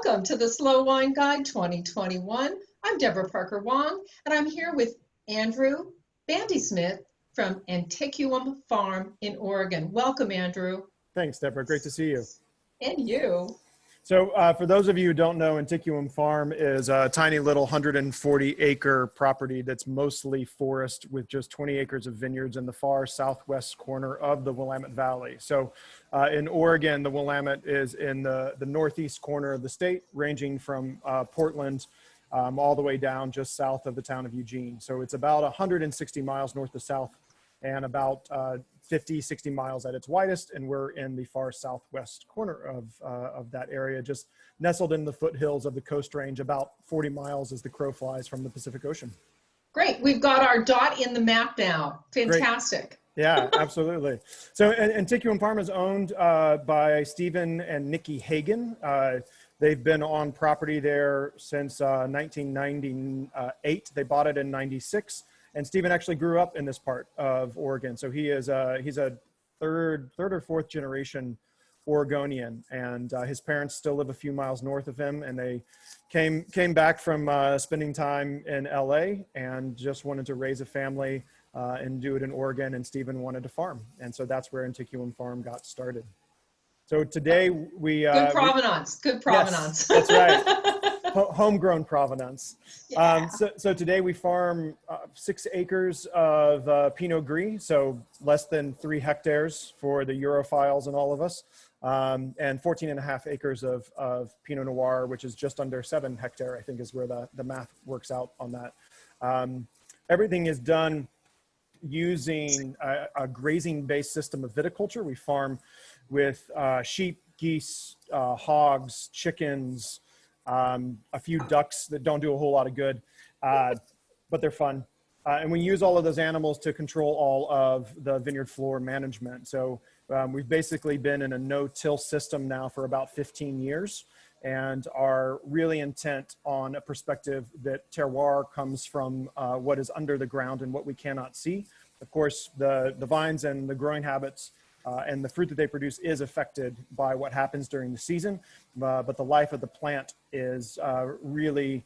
Welcome to the Slow Wine Guide 2021. I'm Deborah Parker Wong, and I'm here with Andrew Bandy Smith from Antiquum Farm in Oregon. Welcome, Andrew. Thanks, Deborah. Great to see you. And you. So for those of you who don't know, Antiquum Farm is a tiny little 140-acre property that's mostly forest with just 20 acres of vineyards in the far southwest corner of the Willamette Valley. So in Oregon, the Willamette is in the northeast corner of the state, ranging from Portland all the way down just south of the town of Eugene. So it's about 160 miles north to south and about 50, 60 miles at its widest, and we're in the far southwest corner of that area, just nestled in the foothills of the Coast Range, about 40 miles as the crow flies from the Pacific Ocean. Great, we've got our dot in the map now. Fantastic. Great. Yeah, absolutely. So Antiquum Farm is owned by Stephen and Nikki Hagan. They've been on property there since 1998. They bought it in 96. And Stephen actually grew up in this part of Oregon. So he's a third or fourth generation Oregonian, and his parents still live a few miles north of him. And they came back from spending time in LA and just wanted to raise a family and do it in Oregon. And Stephen wanted to farm. And so that's where Antiquum Farm got started. So today we— Good provenance, good provenance. Yes, that's right. Homegrown provenance. Yeah. So today we farm 6 acres of Pinot Gris, so less than 3 hectares for the Europhiles and all of us, and 14.5 acres of Pinot Noir, which is just under 7 hectare, I think is where the math works out on that. Everything is done using a grazing-based system of viticulture. We farm with sheep, geese, hogs, chickens, a few ducks that don't do a whole lot of good, but they're fun. And we use all of those animals to control all of the vineyard floor management. So we've basically been in a no-till system now for about 15 years and are really intent on a perspective that terroir comes from what is under the ground and what we cannot see. Of course, the vines and the growing habits and the fruit that they produce is affected by what happens during the season, but the life of the plant is really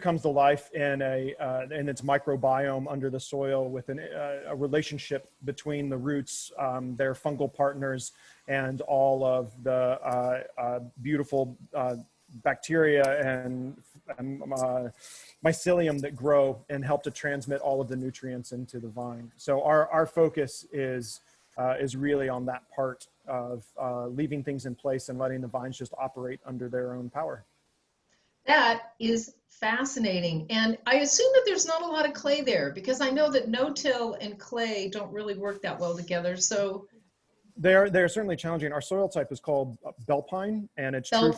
comes to life in its microbiome under the soil, with a relationship between the roots, their fungal partners, and all of the beautiful bacteria and mycelium that grow and help to transmit all of the nutrients into the vine. So our focus is really on that part of leaving things in place and letting the vines just operate under their own power. That is fascinating. And I assume that there's not a lot of clay there, because I know that no-till and clay don't really work that well together. So they're certainly challenging. Our soil type is called bell pine, and it's true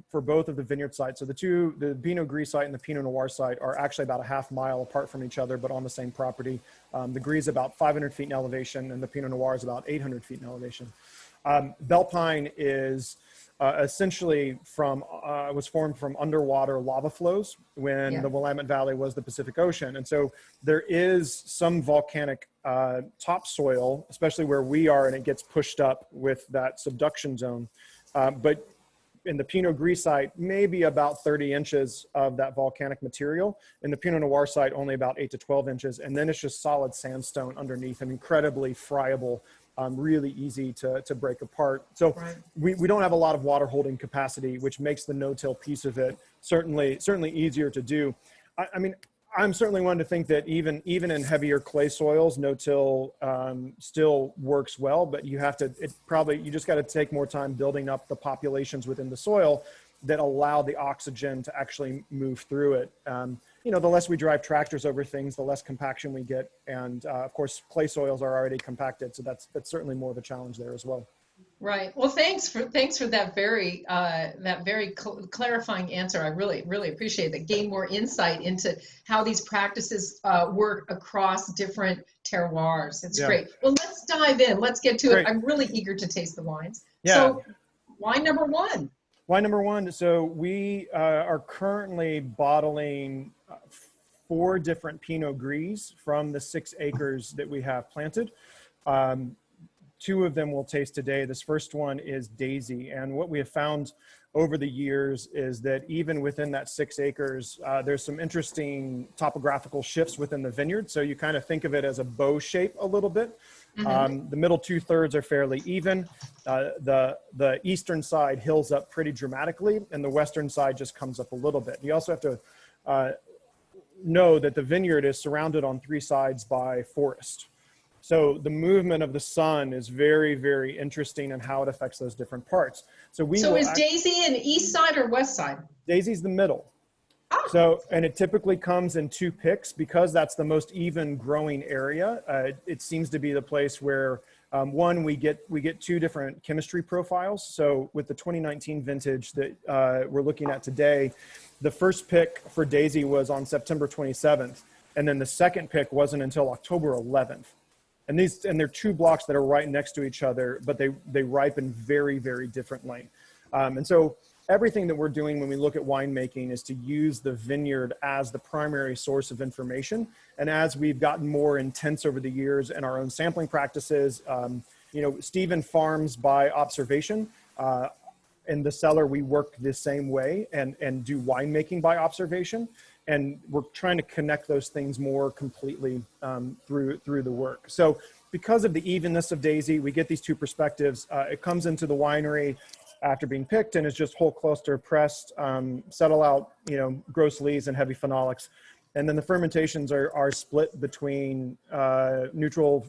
for both of the vineyard sites. So the Pinot Gris site and the Pinot Noir site are actually about a half mile apart from each other, but on the same property. The Gris is about 500 feet in elevation, and the Pinot Noir is about 800 feet in elevation. Bell pine is essentially was formed from underwater lava flows when the Willamette Valley was the Pacific Ocean. And so there is some volcanic topsoil, especially where we are, and it gets pushed up with that subduction zone. But in the Pinot Gris site, maybe about 30 inches of that volcanic material. In the Pinot Noir site, only about 8 to 12 inches. And then it's just solid sandstone underneath and incredibly friable. Really easy to break apart. So we don't have a lot of water holding capacity, which makes the no-till piece of it certainly easier to do. I mean, I'm certainly one to think that even in heavier clay soils, no-till still works well, but you just got to take more time building up the populations within the soil that allow the oxygen to actually move through it. The less we drive tractors over things, the less compaction we get. And of course, clay soils are already compacted. So that's certainly more of a challenge there as well. Right. Well, thanks for that very clarifying answer. I really appreciate that. Gain more insight into how these practices work across different terroirs. It's great. Well, let's dive in. Let's get to it. I'm really eager to taste the wines. Yeah. So, wine number one. Wine number one. So we are currently bottling 4 different Pinot Gris from the 6 acres that we have planted. Two of them we'll taste today. This first one is Daisy. And what we have found over the years is that even within that 6 acres, there's some interesting topographical shifts within the vineyard. So you kind of think of it as a bow shape a little bit. The middle 2/3 are fairly even. The eastern side hills up pretty dramatically, and the western side just comes up a little bit. You also have to know that the vineyard is surrounded on 3 sides by forest. So the movement of the sun is very, very interesting in how it affects those different parts. So is Daisy an east side or west side? Daisy's the middle. Oh. So, and it typically comes in 2 picks because that's the most even growing area. It seems to be the place where one, we get 2 different chemistry profiles. So with the 2019 vintage that we're looking at today, the first pick for Daisy was on September 27th. And then the second pick wasn't until October 11th. And they're 2 blocks that are right next to each other, but they ripen very, very differently. And so everything that we're doing when we look at winemaking is to use the vineyard as the primary source of information. And as we've gotten more intense over the years in our own sampling practices, Stephen farms by observation. In the cellar, we work the same way and do winemaking by observation. And we're trying to connect those things more completely through the work. So because of the evenness of Daisy, we get these 2 perspectives. It comes into the winery after being picked and is just whole cluster pressed, settle out, gross lees and heavy phenolics. And then the fermentations are split between neutral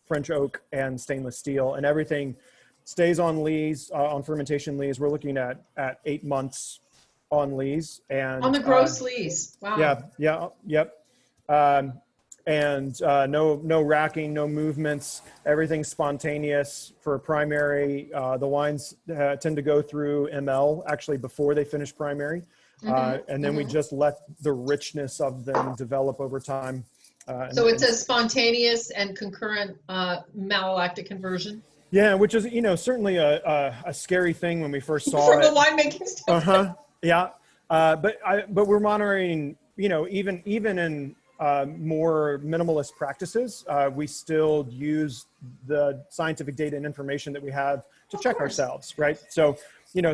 French oak and stainless steel, and everything stays on lees, on fermentation lees. We're looking at 8 months on lees, and on the gross lees. Wow. Yep. No racking, no movements, everything's spontaneous for primary. The wines tend to go through ML actually before they finish primary. And then we just let the richness of them develop over time. So it's a spontaneous and concurrent malolactic conversion. Yeah, which is, certainly a scary thing when we first saw From it. a winemaking standpoint. Yeah. But we're monitoring, even in more minimalist practices, we still use the scientific data and information that we have to check ourselves, right? So,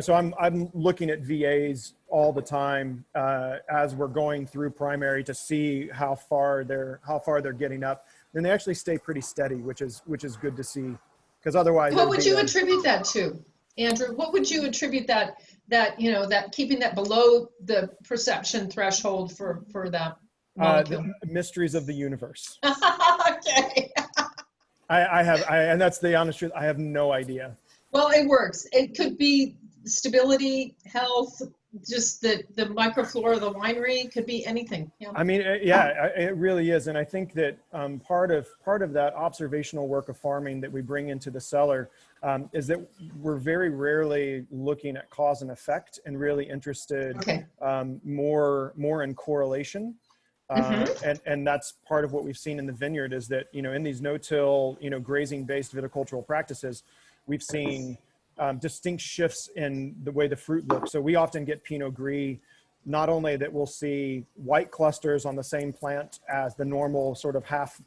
so I'm looking at VAs all the time as we're going through primary to see how far they're getting up. And they actually stay pretty steady, which is good to see, because otherwise. What would you attribute that to, Andrew? What would you attribute that keeping that below the perception threshold for that molecule? The mysteries of the universe. Okay. And that's the honest truth. I have no idea. Well, it works. It could be stability, health, just the microflora of the winery. Could be anything. Yeah. I mean, it really is. And I think that part of that observational work of farming that we bring into the cellar is that we're very rarely looking at cause and effect and really interested more in correlation. And that's part of what we've seen in the vineyard is that, in these no-till, grazing-based viticultural practices, we've seen distinct shifts in the way the fruit looks. So we often get Pinot Gris, not only that we'll see white clusters on the same plant as the normal sort of half,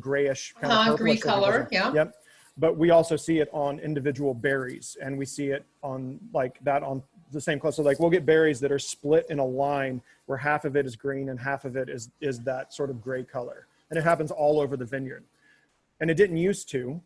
grayish kind of green color, yeah. Yep. But we also see it on individual berries, and we see it on on the same cluster. Like we'll get berries that are split in a line where half of it is green and half of it is that sort of gray color. And it happens all over the vineyard. And it didn't used to.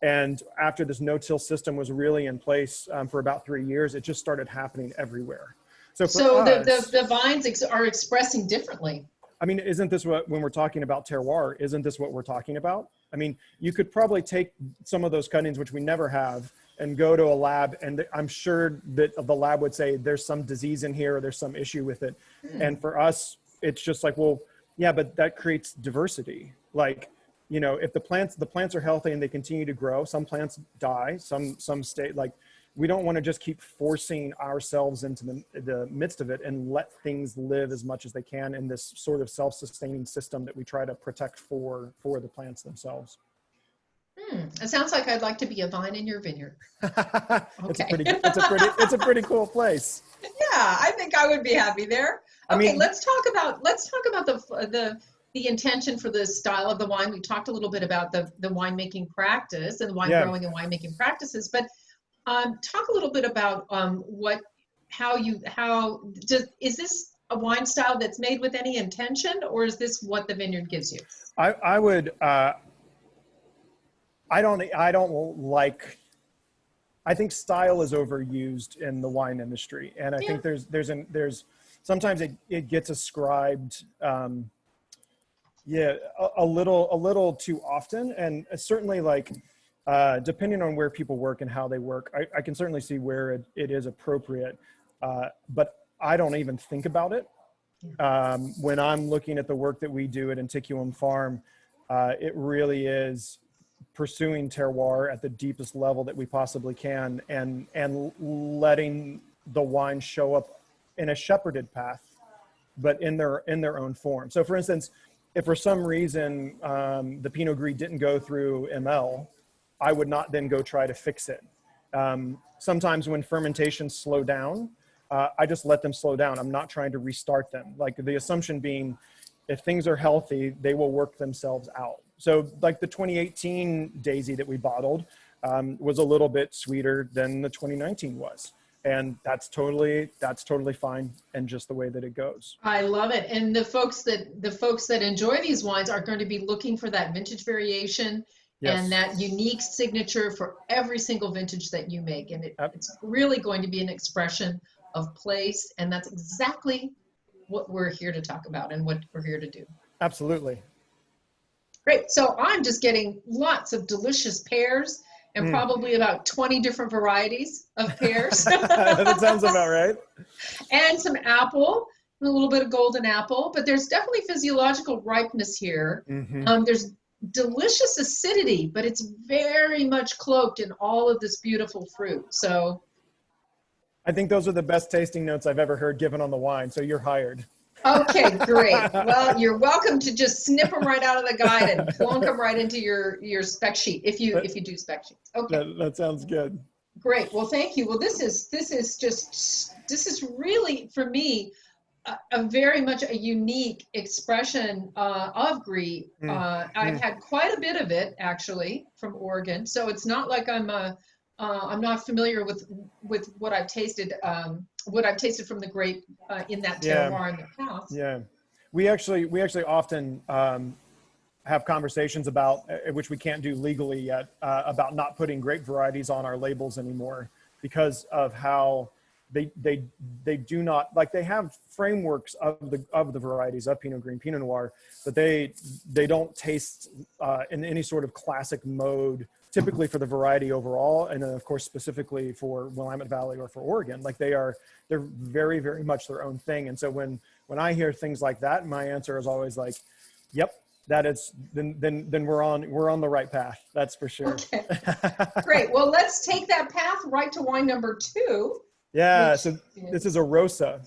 And after this no-till system was really in place for about 3 years, it just started happening everywhere. So the vines are expressing differently. I mean, isn't this when we're talking about terroir, isn't this what we're talking about? I mean, you could probably take some of those cuttings, which we never have, and go to a lab, and I'm sure that the lab would say there's some disease in here or there's some issue with it. And for us, it's just like, well, yeah, but that creates diversity. Like, if the plants are healthy and they continue to grow, some plants die, some stay. Like, we don't want to just keep forcing ourselves into the midst of it and let things live as much as they can in this sort of self-sustaining system that we try to protect for the plants themselves. It sounds like I'd like to be a vine in your vineyard. Okay. It's a pretty cool place. Yeah, I think I would be happy there. Okay, let's talk about the the intention for the style of the wine. We talked a little bit about the winemaking practice and the wine Yeah. growing and winemaking practices, but talk a little bit about is this a wine style that's made with any intention, or is this what the vineyard gives you? I would, I don't like, I think style is overused in the wine industry. And I think there's sometimes it gets ascribed, a little too often. And certainly like, depending on where people work and how they work, I can certainly see where it is appropriate. But I don't even think about it. When I'm looking at the work that we do at Antiquum Farm, it really is pursuing terroir at the deepest level that we possibly can, and letting the wine show up in a shepherded path, but in their own form. So for instance, if for some reason the Pinot Gris didn't go through ML, I would not then go try to fix it. Sometimes when fermentations slow down, I just let them slow down. I'm not trying to restart them. Like the assumption being, if things are healthy, they will work themselves out. So like the 2018 Daisy that we bottled was a little bit sweeter than the 2019 was. And that's totally fine, and just the way that it goes. I love it. And the folks that enjoy these wines are going to be looking for that vintage variation. Yes. And that unique signature for every single vintage that you make. And it's really going to be an expression of place. And that's exactly what we're here to talk about and what we're here to do. Absolutely. Great. So I'm just getting lots of delicious pears and probably about 20 different varieties of pears. That sounds about right. And some apple, a little bit of golden apple, but there's definitely physiological ripeness here. There's delicious acidity, but it's very much cloaked in all of this beautiful fruit. So I think those are the best tasting notes I've ever heard given on the wine. So you're hired. Okay, great. Well, you're welcome to just snip them right out of the guide and plunk them right into your spec sheet if you do spec sheets. Okay. That sounds good. Great. Well, thank you. Well, this is really for me a very much a unique expression of Gris. I've had quite a bit of it actually from Oregon, so it's not like I'm not familiar with what I've tasted. What I've tasted from the grape in that terroir in the past. Yeah, we actually often have conversations about, which we can't do legally yet, about not putting grape varieties on our labels anymore because of how they do not, like, they have frameworks of the varieties of Pinot Gris, Pinot Noir, but they don't taste in any sort of classic mode, typically for the variety overall, and then of course specifically for Willamette Valley or for Oregon. Like they're very, very much their own thing. And so when I hear things like that, my answer is always like, yep, that is, then we're on the right path. That's for sure. Okay. Great. Well, let's take that path right to wine number 2. Yeah. So this is a Rosa.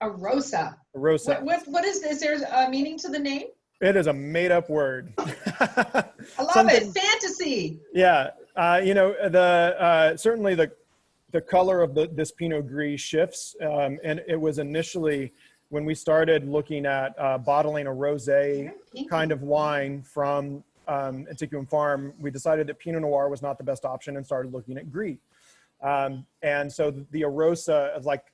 A Rosa. A Rosa. What is this? Is there a meaning to the name? It is a made-up word. I love it. Fantasy. Yeah. Certainly the color of this Pinot Gris shifts. And it was initially, when we started looking at bottling a rosé kind of wine from Antiquum Farm, we decided that Pinot Noir was not the best option and started looking at Gris. And so the Arosa of like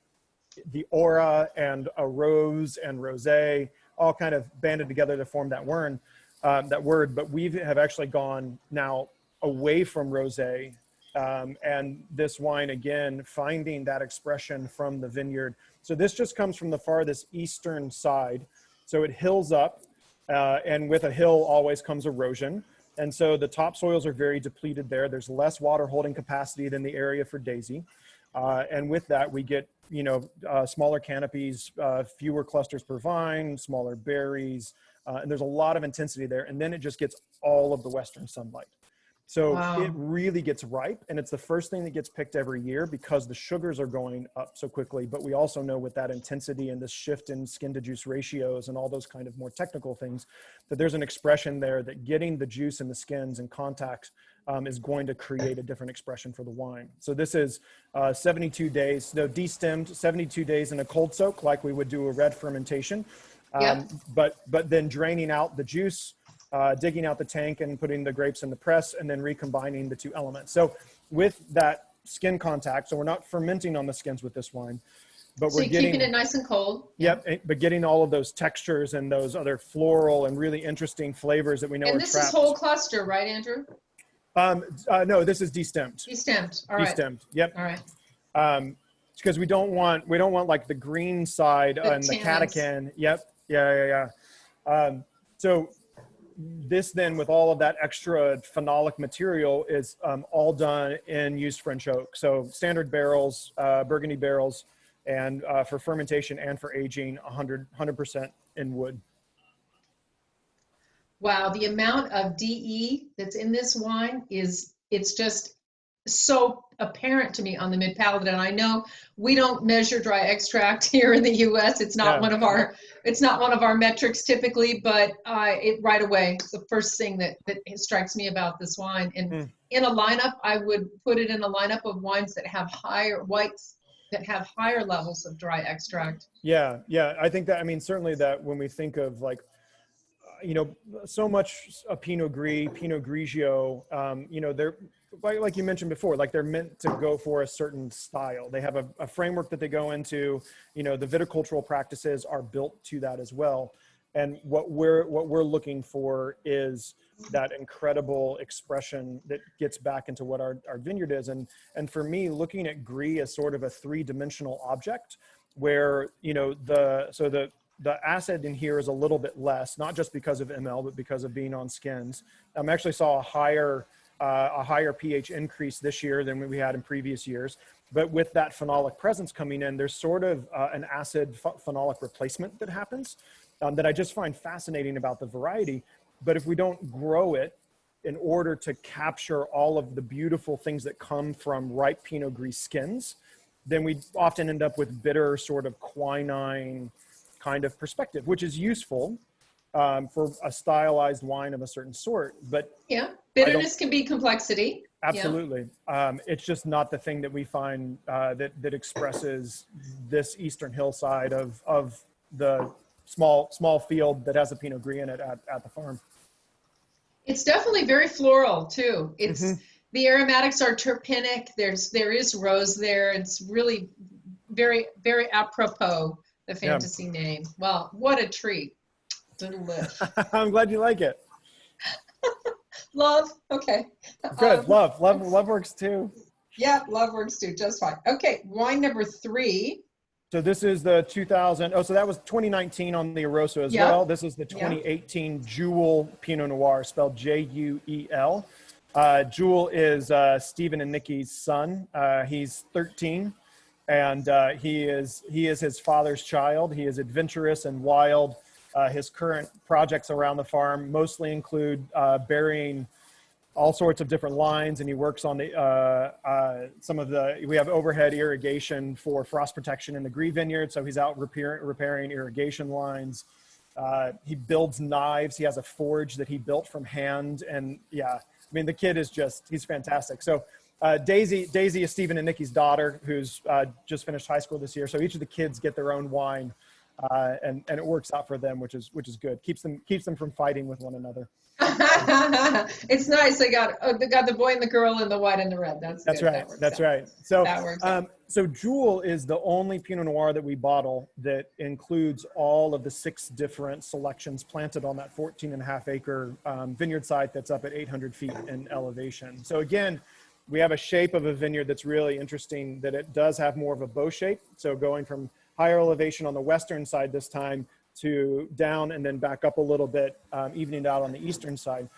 the aura and a rose and rosé all kind of banded together to form that word. But we have actually gone now away from rosé, and this wine again finding that expression from the vineyard. So this just comes from the farthest eastern side. So it hills up, and with a hill always comes erosion. And so the topsoils are very depleted there. There's less water holding capacity than the area for Daisy. And with that, we get, smaller canopies, fewer clusters per vine, smaller berries, and there's a lot of intensity there. And then it just gets all of the western sunlight. So It really gets ripe, and it's the first thing that gets picked every year because the sugars are going up so quickly. But we also know with that intensity and this shift in skin to juice ratios and all those kind of more technical things, that there's an expression there that getting the juice in the skins and contacts is going to create a different expression for the wine. So this is 72 days, destemmed, 72 days in a cold soak like we would do a red fermentation. Yeah. But then draining out the juice, digging out the tank and putting the grapes in the press, and then recombining the two elements. So with that skin contact, so we're not fermenting on the skins with this wine, but So we're you're getting, keeping it nice and cold. yep, but getting all of those textures and those other floral and really interesting flavors that we know And are this trapped. is whole cluster, right, Andrew? No, this is destemmed. Destemmed. All right. Destemmed. Yep. All right. Because we don't want like the green side and the catechin. Yep. Yeah. So this then, with all of that extra phenolic material, is all done in used French oak. So standard barrels, Burgundy barrels, and for fermentation and for aging, 100% in wood. Wow, the amount of DE that's in this wine it's just so apparent to me on the mid palate. And I know we don't measure dry extract here in the US. It's not one of our metrics typically, but it right away, it's the first thing that strikes me about this wine. And in a lineup, I would put it in a lineup of wines that have higher levels of dry extract. Yeah. I think that, I mean, certainly that when we think of like, so much a Pinot Gris, Pinot Grigio, they're like you mentioned before, like they're meant to go for a certain style. They have a framework that they go into. The viticultural practices are built to that as well. And what we're looking for is that incredible expression that gets back into what our vineyard is. And for me, looking at Gris as sort of a three-dimensional object, where the acid in here is a little bit less, not just because of ML, but because of being on skins. I actually saw a higher pH increase this year than we had in previous years. But with that phenolic presence coming in, there's sort of an acid phenolic replacement that happens that I just find fascinating about the variety. But if we don't grow it in order to capture all of the beautiful things that come from ripe Pinot Gris skins, then we often end up with bitter, sort of quinine kind of perspective, which is useful for a stylized wine of a certain sort. But yeah, bitterness can be complexity. Absolutely. Yeah. It's just not the thing that we find that expresses this eastern hillside of the small field that has a Pinot Gris in it at the farm. It's definitely very floral too. It's the aromatics are terpenic. There is rose there. It's really very, very apropos, the fantasy name. Well, what a treat. Delish. I'm glad you like it. Love. Okay. Good. Love works too. Yeah, love works too. Just fine. Okay. Wine number 3. So this is the 2000. Oh, so that was 2019 on the Arosa as well. This is the 2018 Jewel Pinot Noir, spelled J-U-E-L. Jewel is Stephen and Nikki's son. He's 13, and he is his father's child. He is adventurous and wild. His current projects around the farm mostly include burying all sorts of different lines, and he works on the we have overhead irrigation for frost protection in the Gris vineyard, so he's out repairing irrigation lines. He builds knives. He has a forge that he built from hand, and I mean, the kid is he's fantastic. So Daisy is Stephen and Nikki's daughter, who's just finished high school this year, so each of the kids get their own wine, and it works out for them, which is good. Keeps them from fighting with one another. It's nice. They got the boy and the girl and the white and the red. That's right. That's right. So that works out. So Jewel is the only Pinot Noir that we bottle that includes all of the 6 different selections planted on that 14.5 acre vineyard site that's up at 800 feet in elevation. So again, we have a shape of a vineyard that's really interesting, that it does have more of a bow shape. So going from higher elevation on the western side this time to down and then back up a little bit, evening out on the eastern side.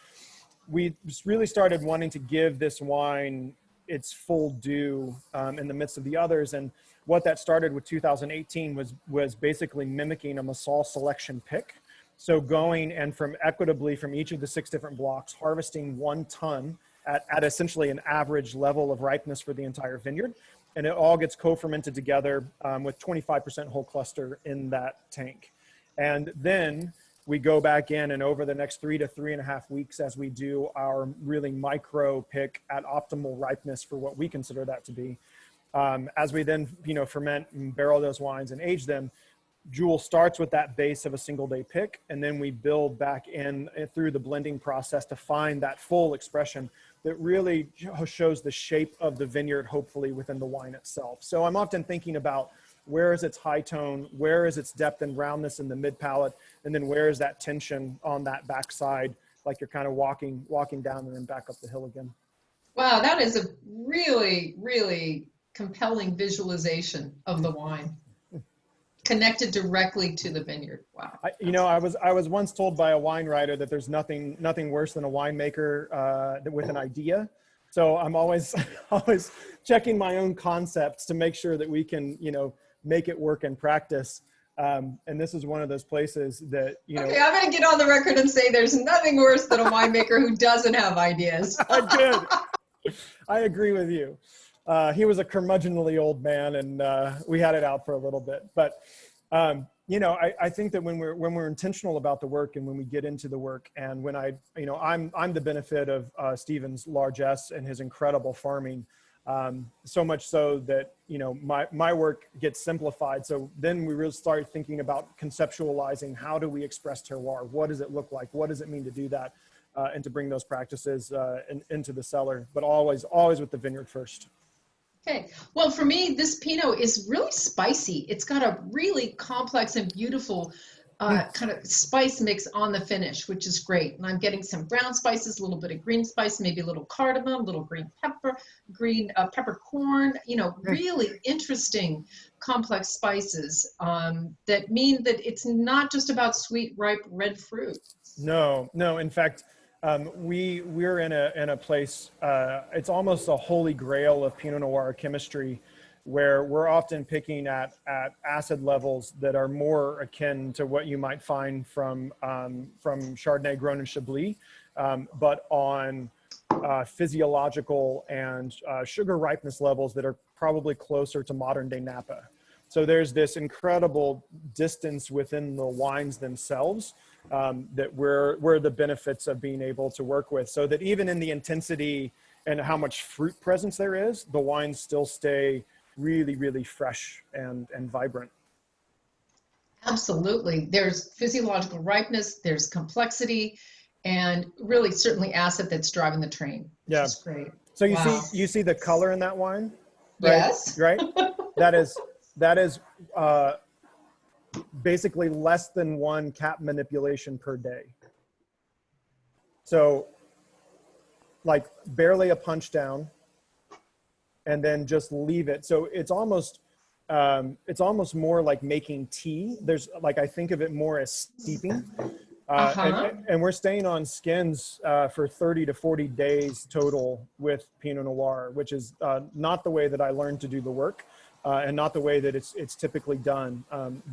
We just really started wanting to give this wine its full due in the midst of the others. And what that started with 2018 was basically mimicking a Massal selection pick. So going and equitably from each of the 6 different blocks, harvesting 1 ton at essentially an average level of ripeness for the entire vineyard. And it all gets co-fermented together with 25% whole cluster in that tank. And then we go back in, and over the next 3 to 3.5 weeks, as we do our really micro pick at optimal ripeness for what we consider that to be, as we then ferment and barrel those wines and age them, Jewel starts with that base of a single day pick, and then we build back in through the blending process to find that full expression that really shows the shape of the vineyard, hopefully within the wine itself. So I'm often thinking about where is its high tone, where is its depth and roundness in the mid palate, and then where is that tension on that backside, like you're kind of walking down and then back up the hill again. Wow, that is a really, really compelling visualization of the wine, connected directly to the vineyard. Wow. I was once told by a wine writer that there's nothing worse than a winemaker with an idea. So I'm always checking my own concepts to make sure that we can, make it work in practice. And this is one of those places that, Okay, I'm going to get on the record and say there's nothing worse than a winemaker who doesn't have ideas. Good. I agree with you. He was a curmudgeonly old man, and we had it out for a little bit. But I think that when we're intentional about the work, and when we get into the work, and when I'm the benefit of Stephen's largesse and his incredible farming, so much so that my work gets simplified. So then we really start thinking about conceptualizing, how do we express terroir? What does it look like? What does it mean to do that? And to bring those practices into the cellar, but always with the vineyard first. Okay. Well, for me, this Pinot is really spicy. It's got a really complex and beautiful kind of spice mix on the finish, which is great. And I'm getting some brown spices, a little bit of green spice, maybe a little cardamom, a little green pepper, peppercorn, really interesting, complex spices that mean that it's not just about sweet, ripe, red fruit. No. In fact, we're in a place, it's almost a holy grail of Pinot Noir chemistry, where we're often picking at acid levels that are more akin to what you might find from Chardonnay grown in Chablis, but on physiological and sugar ripeness levels that are probably closer to modern day Napa. So there's this incredible distance within the wines themselves that we're the benefits of being able to work with, so that even in the intensity and how much fruit presence there is, the wines still stay really, really fresh and vibrant. Absolutely. There's physiological ripeness, there's complexity, and really certainly acid that's driving the train, which is great. So you see the color in that wine? Right? Yes. Right? That is basically less than 1 cap manipulation per day. So like barely a punch down, and then just leave it. So it's almost more like making tea. I think of it more as steeping. And we're staying on skins for 30 to 40 days total with Pinot Noir, which is not the way that I learned to do the work, and not the way that it's typically done.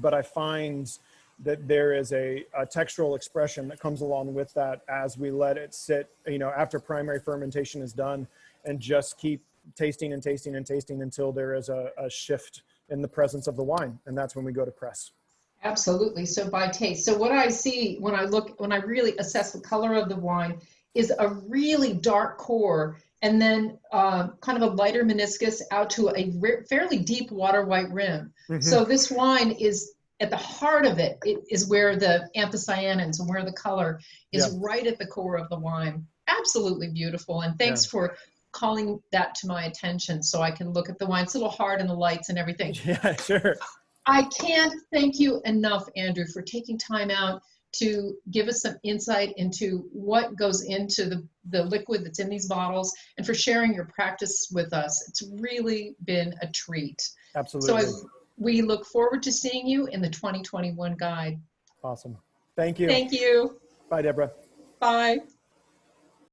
But I find that there is a textural expression that comes along with that as we let it sit, after primary fermentation is done, and just keep tasting and tasting and tasting until there is a shift in the presence of the wine. And that's when we go to press. Absolutely. So by taste. So what I see when I really assess the color of the wine is a really dark core, and then kind of a lighter meniscus out to a fairly deep water white rim. Mm-hmm. So this wine is, at the heart of it is where the anthocyanins and where the color is right at the core of the wine. Absolutely beautiful. And thanks for calling that to my attention so I can look at the wine. It's a little hard in the lights and everything. Yeah, sure. I can't thank you enough, Andrew, for taking time out to give us some insight into what goes into the liquid that's in these bottles, and for sharing your practice with us. It's really been a treat. Absolutely. So we look forward to seeing you in the 2021 guide. Awesome. Thank you. Thank you. Bye, Deborah. Bye.